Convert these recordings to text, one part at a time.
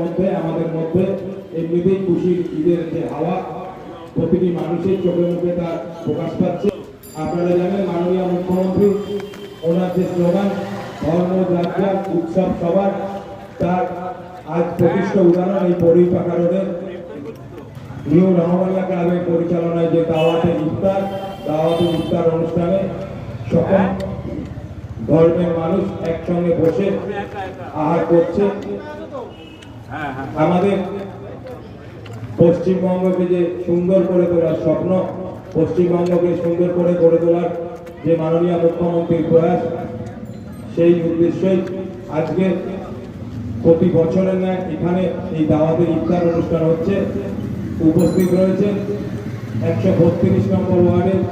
মধ্যে আমাদের মধ্যে এমনিতেই খুশির ঈদের যে হাওয়া প্রতিটি মানুষের চোখে মুখে তার প্রকাশ পাচ্ছে। আপনারা জানেন মাননীয় মুখ্যমন্ত্রী ওনার যে স্লোগান ধর্ম যাত্রা উৎসব সবার, তার আজ প্রতিষ্ঠা উদাহরণ এই পরিপাকা রোডের নিউ রহমানিয়া ক্লাবের পরিচালনায় যে দাওয়াতে ইফতার অনুষ্ঠানে সকল ধর্মের মানুষ একসঙ্গে বসে আহার করছে। আমাদের পশ্চিমবঙ্গকে যে সুন্দর করে তোলার স্বপ্ন, পশ্চিমবঙ্গকে সুন্দর করে গড়ে তোলার যে মাননীয় মুখ্যমন্ত্রীর প্রয়াস, সেই উদ্দেশ্যেই আজকে প্রতি বছরের ন্যায় এখানে এই দাওয়াতের ইফতার অনুষ্ঠান হচ্ছে। উপস্থিত রয়েছেন 132 নম্বর ওয়ার্ডের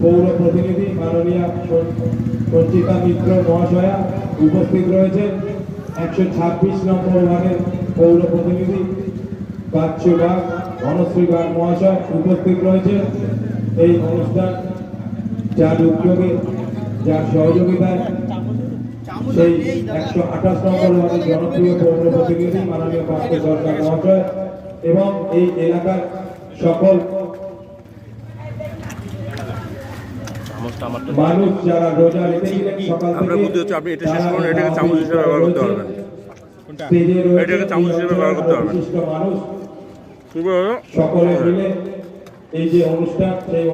পৌর প্রতিনিধি মাননীয় সঞ্চিতা মিত্র মহাশয়া, উপস্থিত রয়েছেন 126 নম্বর ওয়ার্ডের পৌর প্রতিনিধি বাচ্চু বাগ ধনশ্রী বাগ মহাশয়, উপস্থিত রয়েছেন এই অনুষ্ঠান যার উদ্যোগে যার সহযোগিতায় সেই 128 নম্বর ওয়ার্ডের জনপ্রিয় পৌর প্রতিনিধি মাননীয় পার্থ সরকার মহাশয় এবং এই এলাকার সকল মানুষ যারা রোজা রেখে সকাল থেকে আপনি এটা শেষ করুন, এটাকে চামচ হিসেবে ব্যবহার করতে পারবেন, এটাকে চামচ হিসেবে ব্যবহার করতে পারবেন। মানুষ সকলে মিলে এই যে অনুষ্ঠান সেই